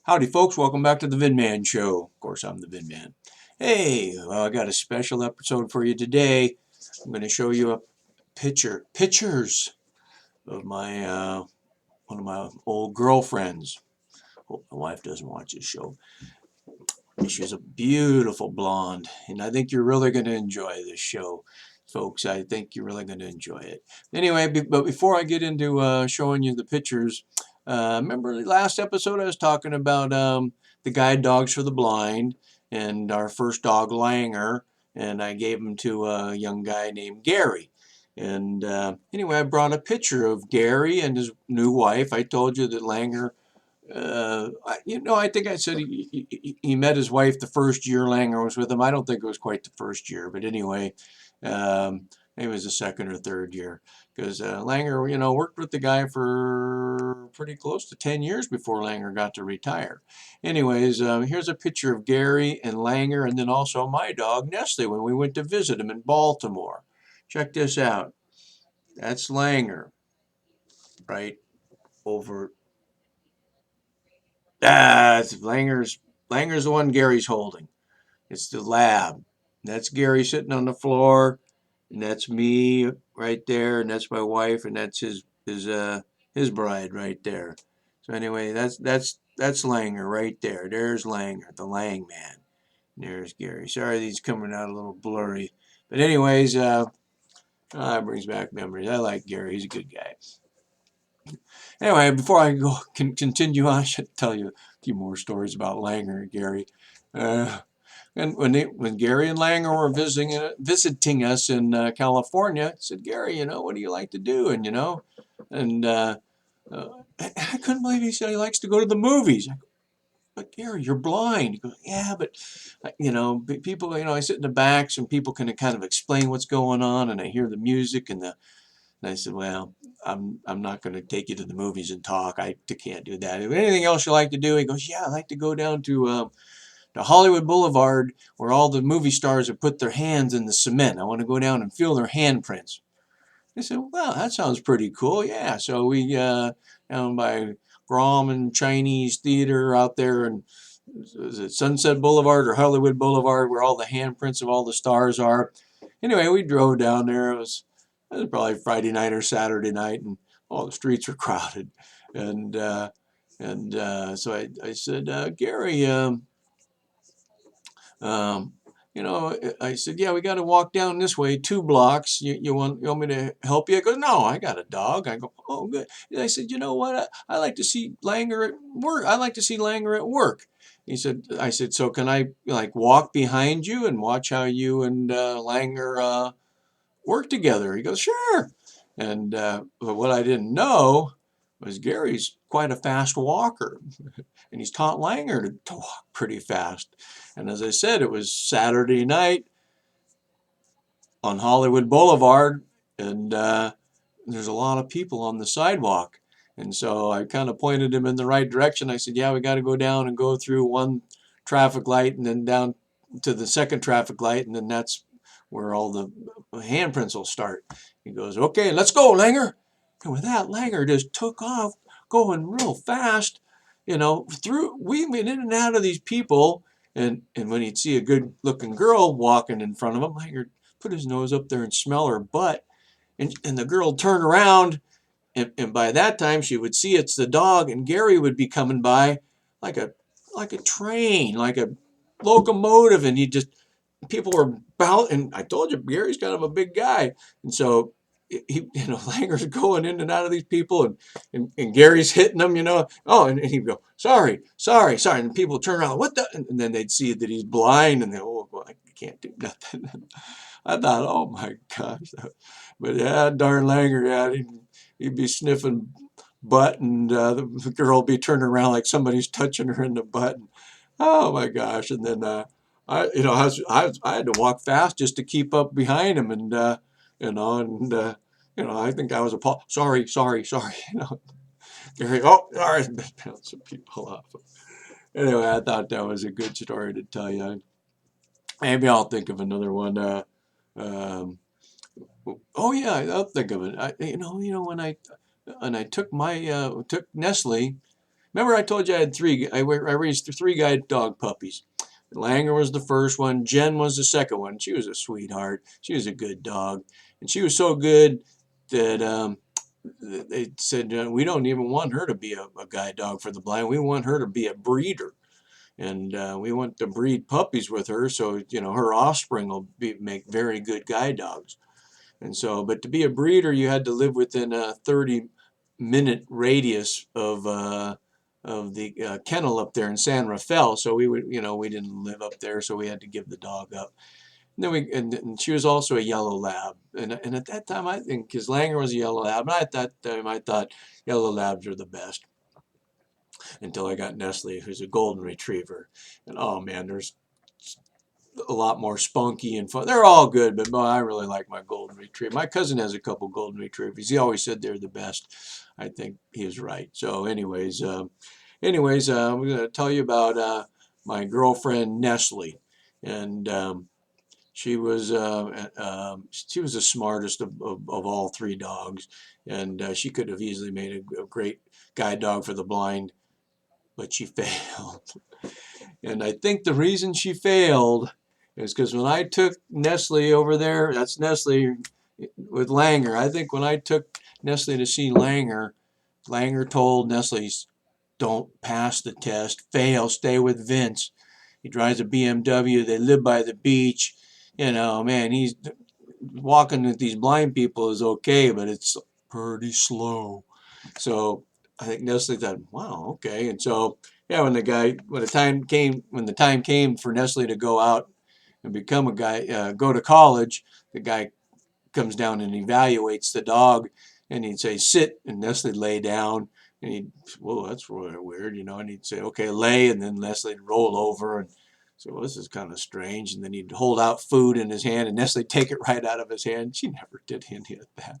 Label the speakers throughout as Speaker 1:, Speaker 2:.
Speaker 1: Howdy, folks. Welcome back to the Vin Man Show. Of course, I'm the Vin Man. Hey, well, I got a special episode for you today. I'm going to show you pictures of my one of my old girlfriends. Hope my wife doesn't watch this show. She's a beautiful blonde, and I think you're really going to enjoy this show, folks. I think you're really going to enjoy it. Anyway, but before I get into showing you the pictures, remember the last episode I was talking about the guide dogs for the blind and our first dog, Langer, and I gave him to a young guy named Gary. And anyway, I brought a picture of Gary and his new wife. I told you that Langer I think I said he met his wife the first year Langer was with him. I don't think it was quite the first year, but anyway, maybe it was the second or third year because Langer, worked with the guy for pretty close to 10 years before Langer got to retire. Anyways, here's a picture of Gary and Langer and then also my dog, Nestle, when we went to visit him in Baltimore. Check this out. That's Langer right over. It's Langer's the one Gary's holding. It's the lab. That's Gary sitting on the floor, and that's me right there, and that's my wife, and that's his bride right there. So anyway, that's Langer right there. There's Langer, the Lang man. There's Gary. Sorry, these coming out a little blurry, but anyways, it brings back memories. I like Gary. He's a good guy. Anyway, before I continue on, I should tell you a few more stories about Langer and Gary. Uh, and when Gary and Langer were visiting us in California, I said, Gary, what do you like to do? And I couldn't believe he said he likes to go to the movies. I go, but Gary, you're blind. He goes, yeah, but people, I sit in the back, and people can kind of explain what's going on, and I hear the music and I said, well, I'm not going to take you to the movies and talk. I can't do that. Anything else you like to do? He goes, yeah, I like to go down to Hollywood Boulevard where all the movie stars have put their hands in the cement. I want to go down and feel their handprints. I said, well, that sounds pretty cool. Yeah. So we down by Grauman Chinese Theater out there and is it Sunset Boulevard or Hollywood Boulevard where all the handprints of all the stars are. Anyway, we drove down there. It was probably Friday night or Saturday night, and all the streets were crowded. And so I said, Gary, um, I said, yeah, we got to walk down this way 2 blocks. You want me to help you? I go, no, I got a dog. I go, oh, good. And I said, you know what? I like to see Langer at work. I like to see Langer at work. I said, so can I like walk behind you and watch how you and Langer work together? He goes, sure. And but what I didn't know was Gary's quite a fast walker, and he's taught Langer to walk pretty fast. And as I said, it was Saturday night on Hollywood Boulevard, and there's a lot of people on the sidewalk. And so I kind of pointed him in the right direction. I said, yeah, we got to go down and go through one traffic light and then down to the second traffic light, and then that's where all the handprints will start. He goes, okay, let's go, Langer. And with that, Langer just took off, going real fast, we went in and out of these people. And when he'd see a good looking girl walking in front of him, Langer put his nose up there and smell her butt. And the girl would turn around, and by that time she would see it's the dog, and Gary would be coming by like a train, like a locomotive, and he just people were about, and I told you Gary's kind of a big guy, and so Langer's going in and out of these people, and Gary's hitting them, and he'd go, sorry, sorry, sorry, and people turn around, what the, and then they'd see that he's blind, and they, oh, well, I can't do nothing. I thought, oh my gosh, but yeah, darn Langer, yeah, he'd be sniffing butt, and the girl would be turning around like somebody's touching her in the butt. And, oh my gosh! And then I had to walk fast just to keep up behind him, and I think I was sorry, sorry, sorry. Gary, oh, sorry, bouncing people off. Anyway, I thought that was a good story to tell you. Maybe I'll think of another one. Oh yeah, I'll think of it. When I took Nestle Remember I told you I had three. I raised three guide dog puppies. Langer was the first one. Jen was the second one. She was a sweetheart. She was a good dog, and she was so good that they said we don't even want her to be a guide dog for the blind. We want her to be a breeder, and we want to breed puppies with her, so her offspring will make very good guide dogs. And so, but to be a breeder, you had to live within a 30-minute radius of the kennel up there in San Rafael. So we would, we didn't live up there, so we had to give the dog up. And then and she was also a yellow lab, and at that time I think because Langer was a yellow lab, and at that time I thought yellow labs are the best until I got Nestle, who's a golden retriever, and oh man, there's a lot more spunky and fun. They're all good, but boy, I really like my golden retriever. My cousin has a couple golden retrievers. He always said they're the best. I think he was right. So, I'm going to tell you about my girlfriend Nestle, and she was the smartest of all three dogs, and she could have easily made a great guide dog for the blind, but she failed. And I think the reason she failed is because when I took Nestle over there, that's Nestle with Langer. I think when I took Nestle to see Langer, Langer told Nestle, don't pass the test, fail, stay with Vince. He drives a BMW, they live by the beach. Man, he's walking with these blind people is okay, but it's pretty slow. So I think Nestle thought, wow, okay. And so, yeah, when the time came for Nestle to go out and become a guy, go to college, the guy comes down and evaluates the dog, and he'd say, sit, and Nestle lay down, and he'd, whoa, that's really weird, and he'd say, okay, lay, and then Nestle'd roll over, and so well, this is kind of strange, and then he'd hold out food in his hand, and Nestle'd take it right out of his hand. She never did any of that.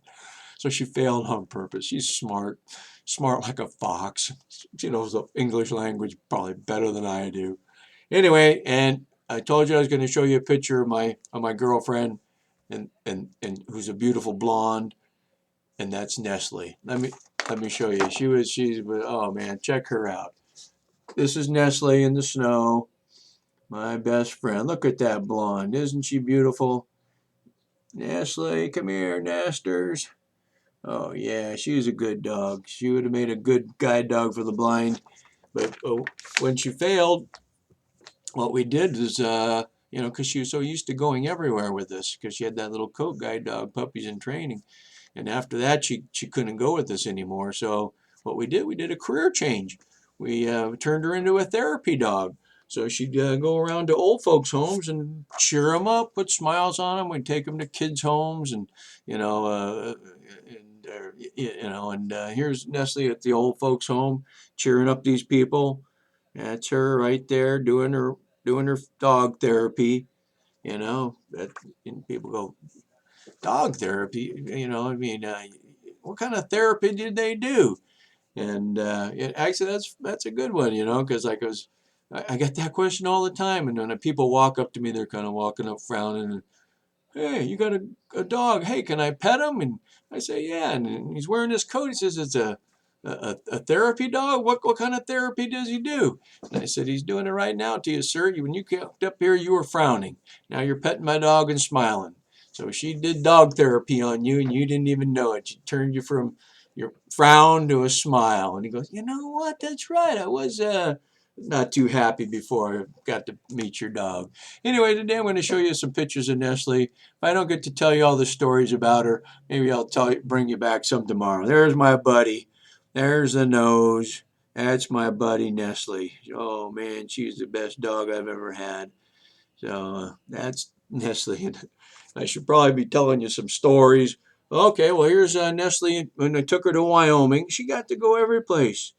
Speaker 1: So she failed on purpose. She's smart like a fox. She knows the English language probably better than I do. Anyway, and I told you I was going to show you a picture of my girlfriend, and who's a beautiful blonde, and that's Nestle. Let me show you. She's oh man, check her out. This is Nestle in the snow, my best friend. Look at that blonde. Isn't she beautiful? Nestle, come here, Nesters. Oh yeah, she was a good dog. She would have made a good guide dog for the blind. But when she failed, what we did is, because she was so used to going everywhere with us, because she had that little coat guide dog, puppies in training. And after that, she couldn't go with us anymore. So what we did a career change. We turned her into a therapy dog. So she'd go around to old folks' homes and cheer them up, put smiles on them. We'd take them to kids' homes, and here's Nestle at the old folks' home cheering up these people. That's her right there doing her dog therapy. That and people go, dog therapy. What kind of therapy did they do? And actually, that's a good one. Because I get that question all the time, and when people walk up to me, they're kind of walking up frowning, and hey, you got a dog? Hey, can I pet him? And I say, yeah. And he's wearing his coat. He says it's a therapy dog. What kind of therapy does he do? And I said, he's doing it right now to you, sir. When you came up here, you were frowning. Now you're petting my dog and smiling. So she did dog therapy on you, and you didn't even know it. She turned you from your frown to a smile. And he goes, you know what? That's right. I was not too happy before I got to meet your dog. Anyway, today I'm going to show you some pictures of Nestle. If I don't get to tell you all the stories about her, maybe I'll bring you back some tomorrow. There's my buddy. There's the nose. That's my buddy Nestle. Oh man, she's the best dog I've ever had. So that's Nestle. I should probably be telling you some stories. Okay, well here's Nestle when I took her to Wyoming. She got to go every place.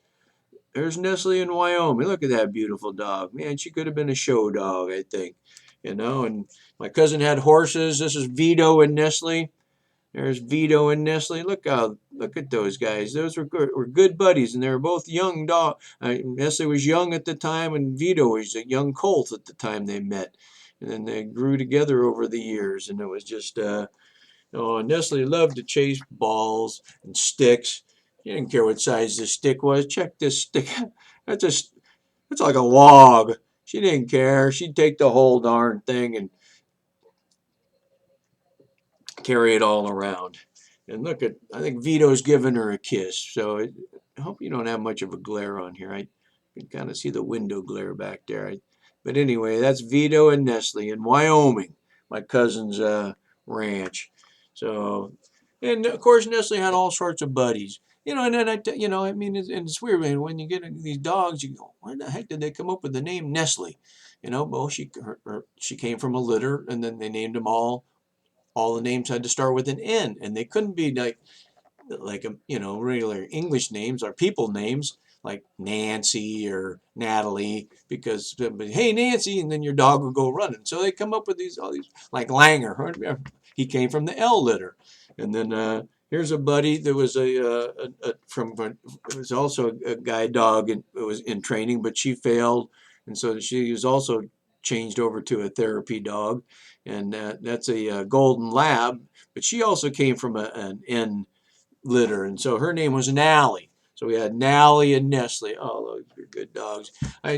Speaker 1: There's Nestle in Wyoming. Look at that beautiful dog. Man, she could have been a show dog, I think. And my cousin had horses. This is Vito and Nestle. There's Vito and Nestle. Look at those guys. Those were good buddies, and they were both young dog. Nestle was young at the time, and Vito was a young colt at the time they met. And then they grew together over the years, and it was just Nestle loved to chase balls and sticks. She didn't care what size the stick was. Check this stick. That's just that's like a log. She didn't care. She'd take the whole darn thing and carry it all around. And look at, I think Vito's giving her a kiss. So I hope you don't have much of a glare on here. I can kind of see the window glare back there. But anyway, that's Vito and Nestle in Wyoming, my cousin's ranch. So, and of course, Nestle had all sorts of buddies. And then I mean, it's weird, man. When you get these dogs, you go, where the heck did they come up with the name Nestle? Well, she came from a litter, and then they named them all the names had to start with an N, and they couldn't be like regular English names or people names like Nancy or Natalie, because hey Nancy, and then your dog would go running. So they come up with all these like Langer. He came from the L litter, and then here's a buddy that was it was also a guide dog and it was in training, but she failed, and so she was also changed over to a therapy dog, and that's a golden lab, but she also came from an N litter, and so her name was Nally. So we had Nally and Nestle. Oh, those are good dogs.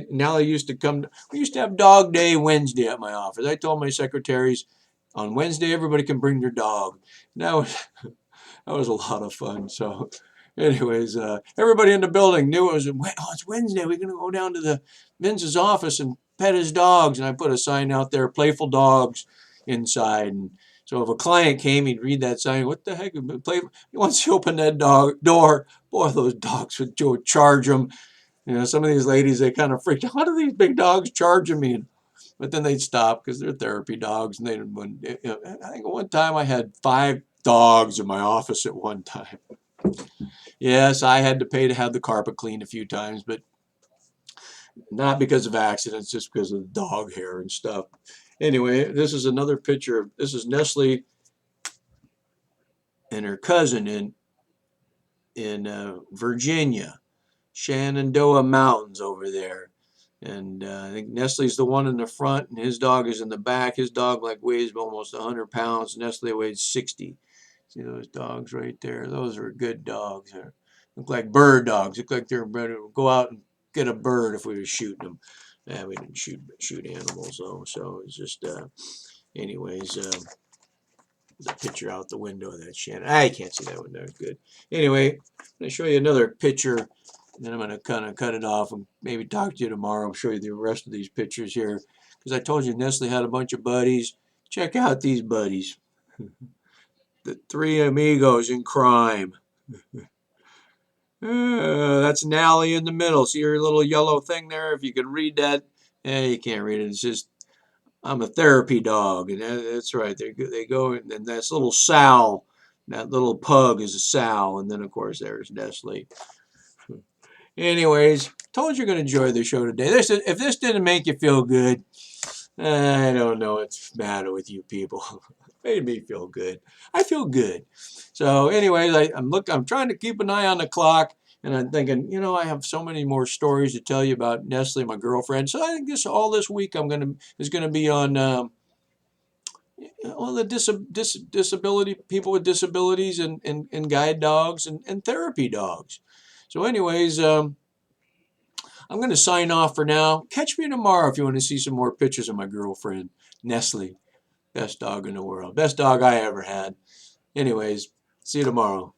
Speaker 1: Nally used to come. We used to have Dog Day Wednesday at my office. I told my secretaries on Wednesday everybody can bring their dog. Now that was a lot of fun. So, anyways, everybody in the building knew it was. Oh, it's Wednesday. We're gonna go down to the Vince's office and pet his dogs. And I put a sign out there, "Playful dogs," inside. And so if a client came, he'd read that sign. What the heck? Once you open that door, boy, those dogs would charge them. Some of these ladies, they kind of freaked out. What are these big dogs charging me? But then they'd stop because they're therapy dogs. And I think at one time I had 5 dogs in my office at one time. Yes, I had to pay to have the carpet cleaned a few times, but not because of accidents, just because of dog hair and stuff. Anyway, this is another picture. This is Nestle and her cousin in Virginia, Shenandoah Mountains over there. And I think Nestle's the one in the front, and his dog is in the back. His dog weighs almost 100 pounds. Nestle weighs 60. See those dogs right there? Those are good dogs. They look like bird dogs. Look like they're ready to go out and get a bird if we were shooting them. Yeah, we didn't shoot animals though. So it's just, anyways, there's a picture out the window of that Shannon. I can't see that window. Good. Anyway, I'm going to show you another picture, and then I'm going to kind of cut it off and maybe talk to you tomorrow. I'll show you the rest of these pictures here, because I told you Nestle had a bunch of buddies. Check out these buddies. The 3 amigos in crime. That's Nally in the middle. See your little yellow thing there? If you can read that. You can't read it. It's just, I'm a therapy dog. And that's right. They go, and that's little Sal. That little pug is a Sal. And then, of course, there's Nestle. Anyways, told you you're going to enjoy the show today. If this didn't make you feel good, I don't know what's the matter with you people. Made me feel good. I feel good. So anyways, I'm trying to keep an eye on the clock, and I'm thinking, I have so many more stories to tell you about Nestle, my girlfriend. So I think all this week is gonna be on all the disability people with disabilities and guide dogs and therapy dogs. So anyways, I'm going to sign off for now. Catch me tomorrow if you want to see some more pictures of my girlfriend, Nestle. Best dog in the world. Best dog I ever had. Anyways, see you tomorrow.